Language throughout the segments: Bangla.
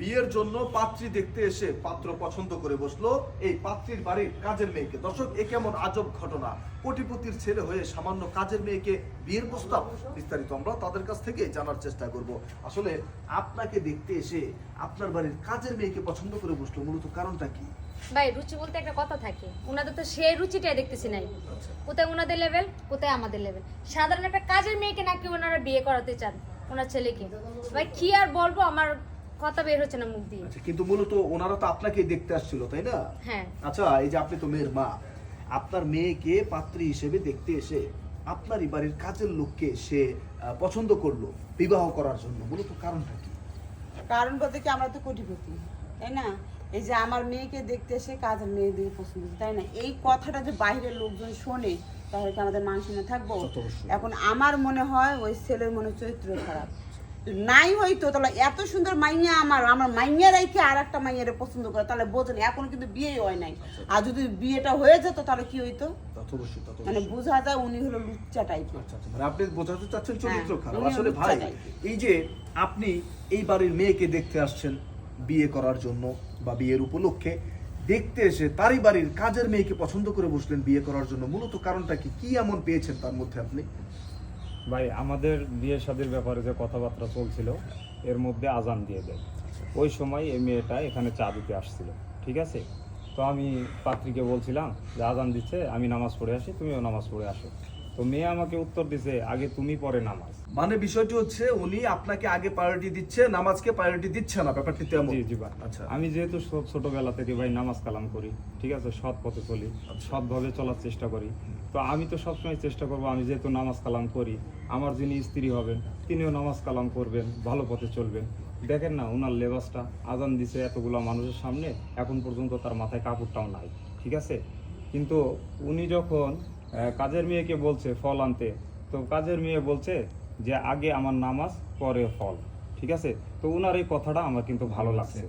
বিয়ের জন্য পাত্রী দেখতে এসে পাত্র পছন্দ করে বসলো এই পাত্রীর বাড়ির কাজের মেয়েকে। দর্শক, এ কেমন আজব ঘটনা! কোটিপতির ছেলে হয়ে সামান্য কাজের মেয়েকে বিয়ের প্রস্তাব। বিস্তারিত আমরা তাদের কাছ থেকে জানার চেষ্টা করব। আসলে আপনাকে দেখতে এসে আপনার বাড়ির কাজের মেয়েকে পছন্দ করে বসলো, মূলত কারণটা কি? ভাই, রুচি বলতে একটা কথা থাকে, ওনাদের তো সেই রুচিটাই দেখতেছি নাই। কোথায় ওনাদের লেভেল, কোথায় আমাদের লেভেল। সাধারণ একটা কাজের মেয়েকে নাকি ওনারা বিয়ে করাতে চান ওনার ছেলেকে। ভাই কি আর বলবো, আমার কথা বের হচ্ছে না মুখ দিয়ে। আচ্ছা, কিন্তু মূলত ওনারা তো আপনাকেই দেখতে আসছিল, তাই না? হ্যাঁ। আচ্ছা, এই যে আপনি তো মেয়ের মা, আপনার মেয়েকে পাত্রী হিসেবে দেখতে এসে আপনারই বাড়ির কাজের লোককে সে পছন্দ করলো বিবাহ করার জন্য, মূলত কারণটা কি? কারণ বলতে কি, আমরা তো কোটিপতি, তাই না? এই যে আমার মেয়েকে দেখতে এসে কাজের মেয়ে দিয়ে পছন্দ, তাই না? এই কথাটা যে বাইরের লোকজন শোনে, তাহলে কি আমাদের মান শুনে থাকবো? এখন আমার মনে হয় ওই ছেলের মনে চরিত্র খারাপ নাই হয়তো, তাহলে এত সুন্দর মাইয়া আমার মাইয়া রাইখে আর একটা মাইয়ারে পছন্দ করে, তাহলে বোঝেন এখন কিন্তু বিয়েই হয় নাই। আর যদি বিয়েটা হয়ে যেত তাহলে কি হইতো, মানে বোঝা যায় উনি হলো লুচ্চা টাইপের। মানে আপনি বোঝাতে চাচ্ছেন চরিত্র খারাপ। উনি আসলে লুচ্চা ভাই, টাইপের। এই যে আপনি এই বাড়ির মেয়েকে দেখতে আসছেন বিয়ে করার জন্য বা বিয়ের উপলক্ষে, দেখতে এসে তারই বাড়ির কাজের মেয়েকে পছন্দ করে বসলেন বিয়ে করার জন্য, মূলত কারণটা কি? কি এমন পেয়েছেন তার মধ্যে আপনি? ভাই, আমাদের বিয়ে শাদীর ব্যাপারে যে কথাবার্তা চলছিল এর মধ্যে আজান দিয়ে দেয়। ওই সময় এই মেয়েটা এখানে চা দিতে আসছিল, ঠিক আছে? তো আমি পাত্রীকে বলছিলাম যে আজান দিচ্ছে, আমি নামাজ পড়ে আসি, তুমিও নামাজ পড়ে আসো। তো মেয়ে আমাকে উত্তর দিছে, আগে তুমি পড়ে নামাজ। মানে বিষয়টি হচ্ছে উনি আপনাকে আগে প্রায়োরিটি দিচ্ছে, নামাজকে প্রায়োরিটি দিচ্ছে না, ব্যাপারটি তেমন। জি জি ভাই। আচ্ছা, আমি যেহেতু ছোটবেলা থেকে ভাই নামাজ কালাম করি, ঠিক আছে, সৎ পথে চলি, সৎভাবে চলার চেষ্টা করি। তো আমি তো সবসময় চেষ্টা করবো, আমি যেহেতু নামাজ কালাম করি, আমার যিনি স্ত্রী হবেন তিনিও নামাজ কালাম করবেন, ভালো পথে চলবেন। দেখেন না ওনার লেবাসটা, আজান দিছে এতগুলো মানুষের সামনে, এখন পর্যন্ত তার মাথায় কাপড়টাও নাই, ঠিক আছে? কিন্তু উনি যখন কাজের মেয়েকে বলছে ফল আনতে, তো কাজের মেয়ে বলছে যে আগে আমার নামাজ পরে ফল, ঠিক আছে? তো ওনার এই কথাটা আমার কিন্তু ভালো লাগছে।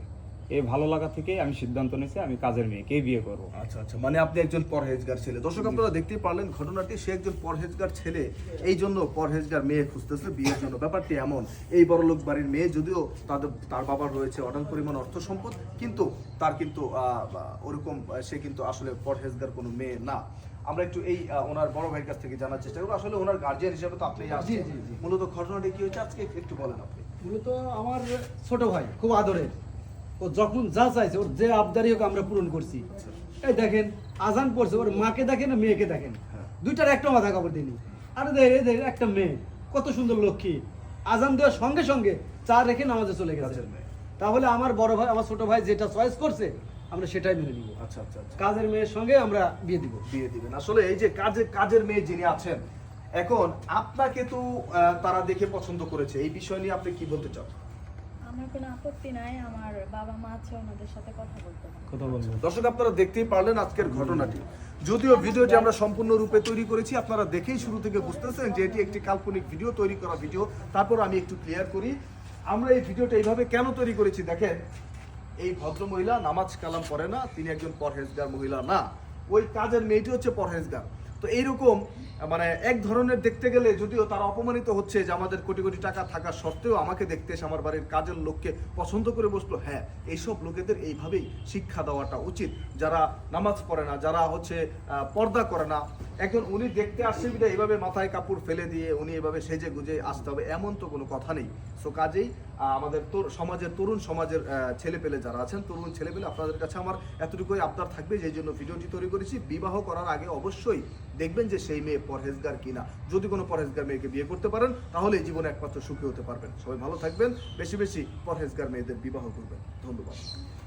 এই ভালো লাগা থেকেই আমি সিদ্ধান্ত নিয়েছি আমি কাজের মেয়েকেই বিয়ে করবো। আচ্ছা আচ্ছা, মানে আপনি একজন পরহেজগার ছেলে। দর্শক, আপনারা দেখতেই পারলেন ঘটনাটি, সে একজন পরহেজগার ছেলে, এই জন্য পরহেজগার মেয়ে খুঁজতেছে বিয়ের জন্য। ব্যাপারটি এমন, এই বড়লোক বাড়ির মেয়ে, যদিও তার বাবার রয়েছে অঢাল পরিমাণ অর্থ সম্পদ, কিন্তু তার কিন্তু ওরকম সে কিন্তু আসলে পরহেজগার কোনো মেয়ে না। আমরা একটু এই ওনার বড় ভাইয়ের কাছ থেকে জানার চেষ্টা করবো। আসলে ওনার গার্জিয়ান হিসেবে তো আপনি আসছেন, মূলত ঘটনাটি কি হয়েছে আজকে একটু বলেন আপনি। মূলত আমার ছোট ভাই খুব আদরের, ও যখন যা চাইছে ওর যে আবদারি হোক আমরা পূরণ করছি। এই দেখেন আজান পড়ছে, ওর মাকে দেখেন না মেয়েকে দেখেন, দুইটার একটা মাথা কাপড় দিনি। আরে দেখেন একটা মেয়ে কত সুন্দর লক্ষ্মী, আজান দেওয়ার সঙ্গে সঙ্গে চা রেখে নামাজে চলে গেছে। তাহলে আমার বড় ভাই আমার ছোট ভাই যেটা চয়েস করছে আমরা সেটাই মেনে নিব। আচ্ছা আচ্ছা আচ্ছা, কাজের মেয়ের সঙ্গে আমরা বিয়ে দিব। বিয়ে দিবেন। আসলে এই যে কাজের মেয়ে যিনি আছেন, এখন আপনাকে তো তারা দেখে পছন্দ করেছে, এই বিষয় নিয়ে আপনি কি বলতে চান? আমার কোনো আপত্তি নাই, আমার বাবা মা আছে, ওনাদের সাথে কথা বলতে হবে। কথা বলবো। দর্শক, আপনারা দেখতেই পারলেন আজকের ঘটনাটি। যদিও ভিডিওটি আমরা সম্পূর্ণরূপে তৈরি করেছি, আপনারা দেখেই শুরু থেকে বুঝতেছেন যে এটি একটি কাল্পনিক ভিডিও, তৈরি করা ভিডিও। তারপর আমি একটু ক্লিয়ার করি, আমরা এই ভিডিওটা এইভাবে কেন তৈরি করেছি। দেখেন, এই ভদ্র মহিলা নামাজ কালাম পড়ে না, তিনি একজন পরহেজগার মহিলা না, ওই কাজের মেয়েটি হচ্ছে পরহেজগার। তো এইরকম মানে এক ধরনের দেখতে গেলে, যদিও তারা অপমানিত হচ্ছে যে আমাদের কোটি কোটি টাকা থাকা সত্ত্বেও আমাকে দেখতে এসে আমার বাড়ির কাজের লোককে পছন্দ করে বসলো। হ্যাঁ, এইসব লোকেদের এইভাবেই শিক্ষা দেওয়াটা উচিত, যারা নামাজ পড়ে না, যারা হচ্ছে পর্দা করে না। এখন উনি দেখতে আসছে বিধায় এইভাবে মাথায় কাপড় ফেলে দিয়ে উনি এভাবে সেজে গুজে আসতে হবে এমন তো কোনো কথা নেই। সো কাজেই আমাদের সমাজের তরুণ সমাজের ছেলেপেলে যারা আছেন, তরুণ ছেলেপেলে, আপনাদের কাছে আমার এতটুকুই আবদার থাকবে, যেই জন্য ভিডিওটি তৈরি করেছি। বিবাহ করার আগে অবশ্যই দেখবেন যে সেই মেয়ে পরহেজগার কিনা। যদি কোনো পরহেজগার মেয়েকে বিয়ে করতে পারেন তাহলে জীবনে একমাত্র সুখী হতে পারবেন। সবাই ভালো থাকবেন, বেশি বেশি পরহেজগার মেয়েদের বিবাহ করবেন। ধন্যবাদ।